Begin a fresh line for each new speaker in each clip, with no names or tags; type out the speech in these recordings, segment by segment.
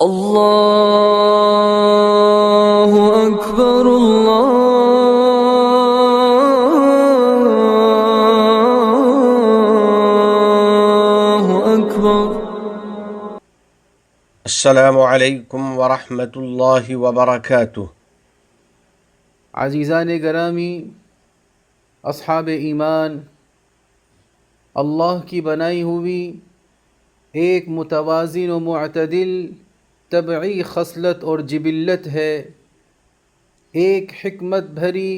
اللہ اکبر اللہ اکبر۔
السلام علیکم ورحمۃ اللہ وبرکاتہ۔
عزیزان گرامی، اصحاب ایمان، اللہ کی بنائی ہوئی ایک متوازن و معتدل طبعی خصلت اور جبلت ہے، ایک حکمت بھری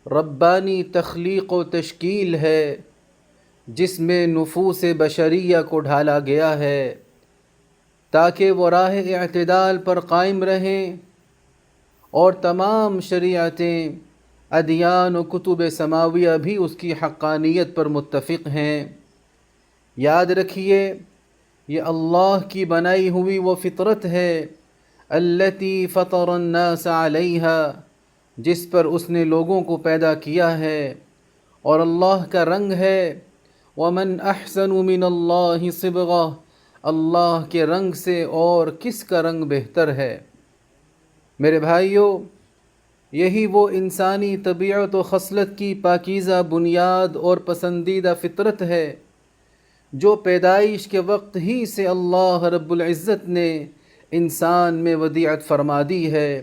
ربانی تخلیق و تشکیل ہے جس میں نفوس بشریہ کو ڈھالا گیا ہے تاکہ وہ راہ اعتدال پر قائم رہیں اور تمام شریعتیں، ادیان و کتب سماویہ بھی اس کی حقانیت پر متفق ہیں۔ یاد رکھیے، یہ اللہ کی بنائی ہوئی وہ فطرت ہے التی فطر الناس علیہا، جس پر اس نے لوگوں کو پیدا کیا ہے، اور اللہ کا رنگ ہے ومن احسن من اللہ صبغہ، اللہ کے رنگ سے اور کس کا رنگ بہتر ہے۔ میرے بھائیوں، یہی وہ انسانی طبیعت و خصلت کی پاکیزہ بنیاد اور پسندیدہ فطرت ہے جو پیدائش کے وقت ہی سے اللہ رب العزت نے انسان میں ودیعت فرما دی ہے۔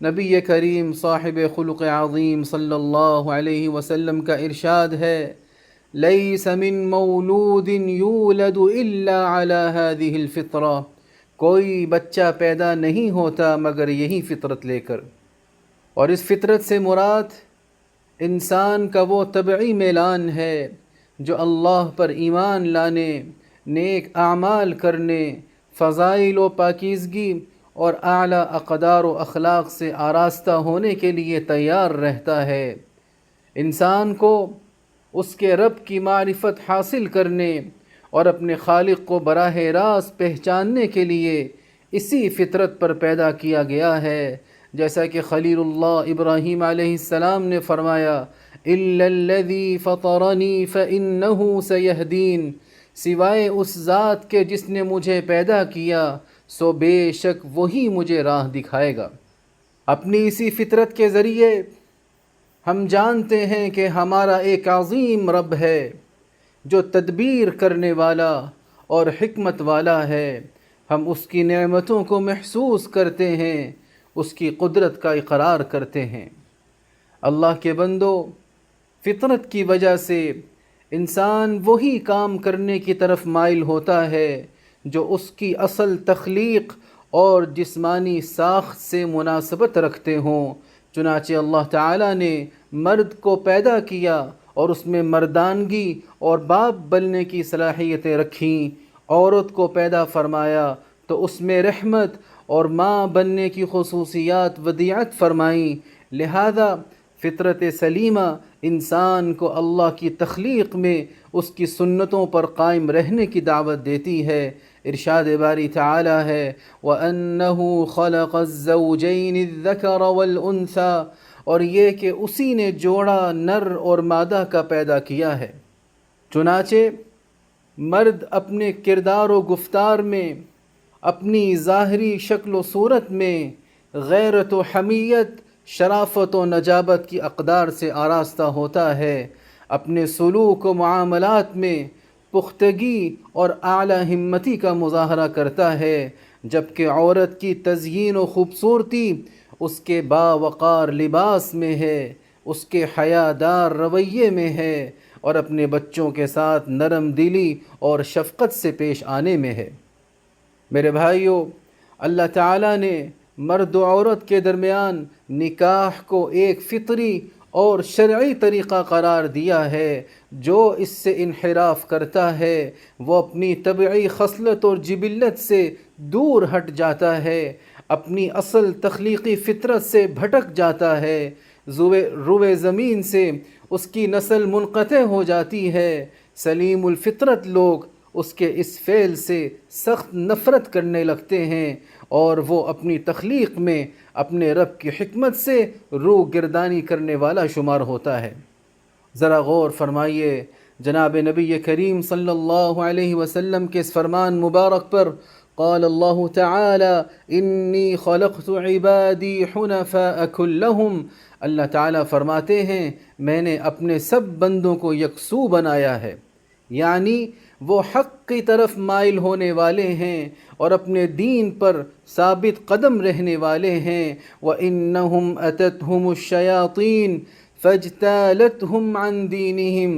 نبی کریم صاحب خلق عظیم صلی اللہ علیہ وسلم کا ارشاد ہے، لیس من مولود یولد الا علی هذه الفطرہ، کوئی بچہ پیدا نہیں ہوتا مگر یہی فطرت لے کر۔ اور اس فطرت سے مراد انسان کا وہ طبعی میلان ہے جو اللہ پر ایمان لانے، نیک اعمال کرنے، فضائل و پاکیزگی اور اعلیٰ اقدار و اخلاق سے آراستہ ہونے کے لیے تیار رہتا ہے۔ انسان کو اس کے رب کی معرفت حاصل کرنے اور اپنے خالق کو براہ راست پہچاننے کے لیے اسی فطرت پر پیدا کیا گیا ہے، جیسا کہ خلیل اللہ ابراہیم علیہ السلام نے فرمایا، الا الذی فطرنی فانہ سیہدین، سوائے اس ذات کے جس نے مجھے پیدا کیا سو بے شک وہی مجھے راہ دکھائے گا۔ اپنی اسی فطرت کے ذریعے ہم جانتے ہیں کہ ہمارا ایک عظیم رب ہے جو تدبیر کرنے والا اور حکمت والا ہے۔ ہم اس کی نعمتوں کو محسوس کرتے ہیں، اس کی قدرت کا اقرار کرتے ہیں۔ اللہ کے بندو، فطرت کی وجہ سے انسان وہی کام کرنے کی طرف مائل ہوتا ہے جو اس کی اصل تخلیق اور جسمانی ساخت سے مناسبت رکھتے ہوں۔ چنانچہ اللہ تعالیٰ نے مرد کو پیدا کیا اور اس میں مردانگی اور باپ بننے کی صلاحیتیں رکھیں، عورت کو پیدا فرمایا تو اس میں رحمت اور ماں بننے کی خصوصیات ودیعت فرمائیں۔ لہذا فطرت سلیمہ انسان کو اللہ کی تخلیق میں اس کی سنتوں پر قائم رہنے کی دعوت دیتی ہے۔ ارشاد باری تعالی ہے، وَأَنَّهُ خَلَقَ الزَّوْجَيْنِ الذَّكَرَ وَالْأُنثَى، اور یہ کہ اسی نے جوڑا نر اور مادہ کا پیدا کیا ہے۔ چنانچہ مرد اپنے کردار و گفتار میں، اپنی ظاہری شکل و صورت میں غیرت و حمیت، شرافت و نجابت کی اقدار سے آراستہ ہوتا ہے، اپنے سلوک و معاملات میں پختگی اور اعلیٰ ہمتی کا مظاہرہ کرتا ہے، جبکہ عورت کی تزئین و خوبصورتی اس کے باوقار لباس میں ہے، اس کے حیادار رویے میں ہے، اور اپنے بچوں کے ساتھ نرم دلی اور شفقت سے پیش آنے میں ہے۔ میرے بھائیوں، اللہ تعالیٰ نے مرد و عورت کے درمیان نکاح کو ایک فطری اور شرعی طریقہ قرار دیا ہے۔ جو اس سے انحراف کرتا ہے وہ اپنی طبعی خصلت اور جبلت سے دور ہٹ جاتا ہے، اپنی اصل تخلیقی فطرت سے بھٹک جاتا ہے، روئے زمین سے اس کی نسل منقطع ہو جاتی ہے۔ سلیم الفطرت لوگ اس کے اس فعل سے سخت نفرت کرنے لگتے ہیں اور وہ اپنی تخلیق میں اپنے رب کی حکمت سے روح گردانی کرنے والا شمار ہوتا ہے۔ ذرا غور فرمائیے، جناب نبی کریم صلی اللہ علیہ وسلم کے اس فرمان مبارک پر قال الله تعالى إني خلقت عبادي حنفاء كلهم، اللہ تعالیٰ فرماتے ہیں میں نے اپنے سب بندوں کو یکسو بنایا ہے، یعنی وہ حق کی طرف مائل ہونے والے ہیں اور اپنے دین پر ثابت قدم رہنے والے ہیں۔ وَإِنَّهُمْ أَتَتْهُمُ الشَّيَاطِينُ فَاجْتَالَتْهُمْ عَنْ دِينِهِمْ،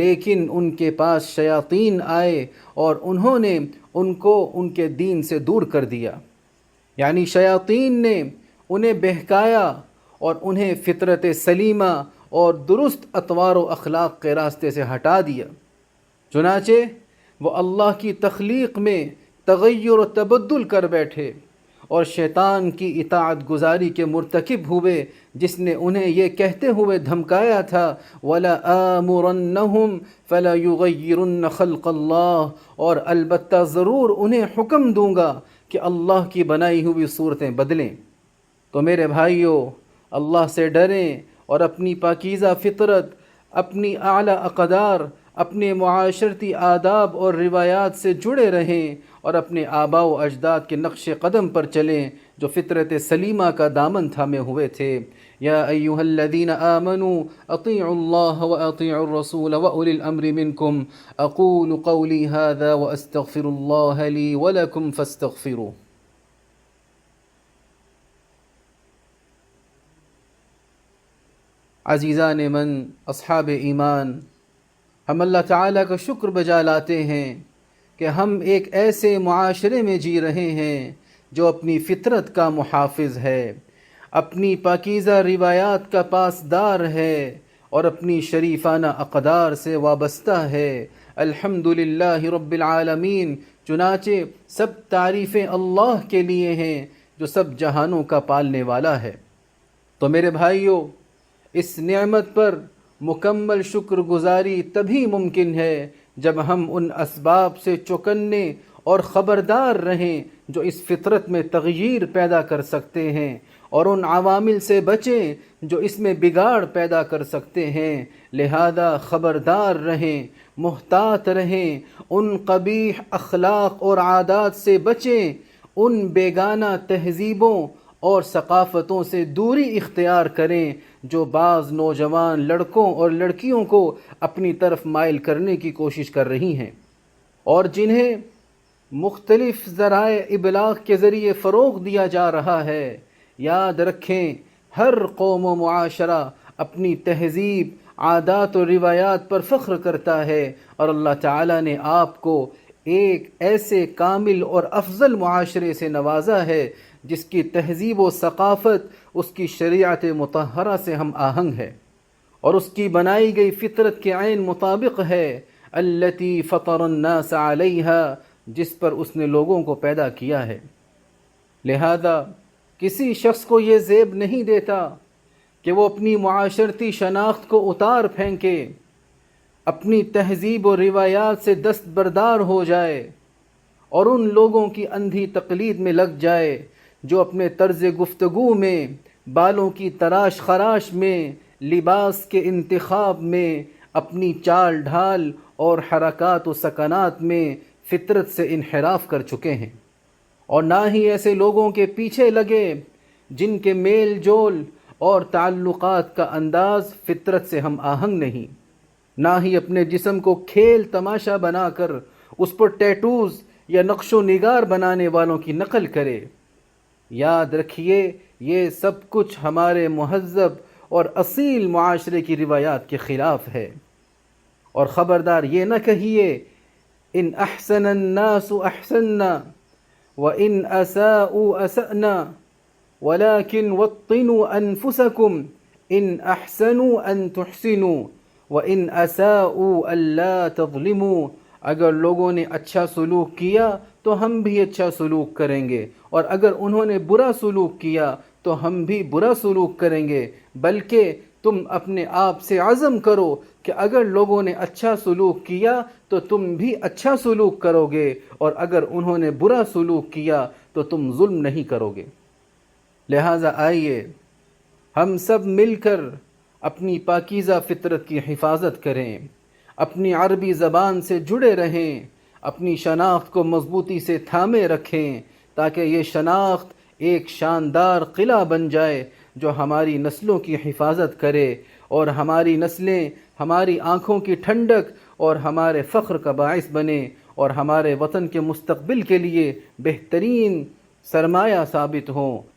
لیکن ان کے پاس شیاطین آئے اور انہوں نے ان کو ان کے دین سے دور کر دیا، یعنی شیاطین نے انہیں بہکایا اور انہیں فطرت سلیمہ اور درست اطوار و اخلاق کے راستے سے ہٹا دیا۔ چنانچہ وہ اللہ کی تخلیق میں تغیر و تبدل کر بیٹھے اور شیطان کی اطاعت گزاری کے مرتکب ہوئے، جس نے انہیں یہ کہتے ہوئے دھمکایا تھا وَلَآمُرَنَّهُمْ فَلَيُغَيِّرُنَّ خَلْقَ اللَّهِ، اور البتہ ضرور انہیں حکم دوں گا کہ اللہ کی بنائی ہوئی صورتیں بدلیں۔ تو میرے بھائیو، اللہ سے ڈریں اور اپنی پاکیزہ فطرت، اپنی اعلیٰ اقدار، اپنے معاشرتی آداب اور روایات سے جڑے رہیں اور اپنے آباء و اجداد کے نقش قدم پر چلیں جو فطرت سلیمہ کا دامن تھامے ہوئے تھے۔ یا ایھا الذین آمنوا اطیعوا اللہ واطیعوا الرسول واولی الامر منکم، اقول قولی ھذا واستغفر اللہ لی ولکم فاستغفروہ۔ عزیزان من، اصحاب ایمان، ہم اللہ تعالیٰ کا شکر بجا لاتے ہیں کہ ہم ایک ایسے معاشرے میں جی رہے ہیں جو اپنی فطرت کا محافظ ہے، اپنی پاکیزہ روایات کا پاسدار ہے اور اپنی شریفانہ اقدار سے وابستہ ہے۔ الحمدللہ رب العالمین، چنانچہ سب تعریفیں اللہ کے لیے ہیں جو سب جہانوں کا پالنے والا ہے۔ تو میرے بھائیو، اس نعمت پر مکمل شکر گزاری تبھی ممکن ہے جب ہم ان اسباب سے چوکنے اور خبردار رہیں جو اس فطرت میں تغییر پیدا کر سکتے ہیں، اور ان عوامل سے بچیں جو اس میں بگاڑ پیدا کر سکتے ہیں۔ لہذا خبردار رہیں، محتاط رہیں، ان قبیح اخلاق اور عادات سے بچیں، ان بیگانہ تہذیبوں اور ثقافتوں سے دوری اختیار کریں جو بعض نوجوان لڑکوں اور لڑکیوں کو اپنی طرف مائل کرنے کی کوشش کر رہی ہیں، اور جنہیں مختلف ذرائع ابلاغ کے ذریعے فروغ دیا جا رہا ہے۔ یاد رکھیں، ہر قوم و معاشرہ اپنی تہذیب، عادات و روایات پر فخر کرتا ہے، اور اللہ تعالیٰ نے آپ کو ایک ایسے کامل اور افضل معاشرے سے نوازا ہے جس کی تہذیب و ثقافت اس کی شریعت مطہرہ سے ہم آہنگ ہے اور اس کی بنائی گئی فطرت کے عین مطابق ہے، التی فطر الناس علیہا، جس پر اس نے لوگوں کو پیدا کیا ہے۔ لہذا کسی شخص کو یہ زیب نہیں دیتا کہ وہ اپنی معاشرتی شناخت کو اتار پھینکے، اپنی تہذیب و روایات سے دستبردار ہو جائے اور ان لوگوں کی اندھی تقلید میں لگ جائے جو اپنے طرز گفتگو میں، بالوں کی تراش خراش میں، لباس کے انتخاب میں، اپنی چال ڈھال اور حرکات و سکنات میں فطرت سے انحراف کر چکے ہیں، اور نہ ہی ایسے لوگوں کے پیچھے لگے جن کے میل جول اور تعلقات کا انداز فطرت سے ہم آہنگ نہیں، نہ ہی اپنے جسم کو کھیل تماشا بنا کر اس پر ٹیٹوز یا نقش و نگار بنانے والوں کی نقل کرے۔ یاد رکھیے، یہ سب کچھ ہمارے مہذب اور اصیل معاشرے کی روایات کے خلاف ہے، اور خبردار یہ نہ کہیے ان احسن الناس احسننا وان اساءوا اسأنا ولكن وطنوا انفسكم ان احسنوا ان تحسنوا وان اساءوا الا تظلموا، اگر لوگوں نے اچھا سلوک کیا تو ہم بھی اچھا سلوک کریں گے، اور اگر انہوں نے برا سلوک کیا تو ہم بھی برا سلوک کریں گے، بلکہ تم اپنے آپ سے عزم کرو کہ اگر لوگوں نے اچھا سلوک کیا تو تم بھی اچھا سلوک کرو گے، اور اگر انہوں نے برا سلوک کیا تو تم ظلم نہیں کرو گے۔ لہٰذا آئیے ہم سب مل کر اپنی پاکیزہ فطرت کی حفاظت کریں، اپنی عربی زبان سے جڑے رہیں، اپنی شناخت کو مضبوطی سے تھامے رکھیں تاکہ یہ شناخت ایک شاندار قلعہ بن جائے جو ہماری نسلوں کی حفاظت کرے اور ہماری نسلیں ہماری آنکھوں کی ٹھنڈک اور ہمارے فخر کا باعث بنے اور ہمارے وطن کے مستقبل کے لیے بہترین سرمایہ ثابت ہوں۔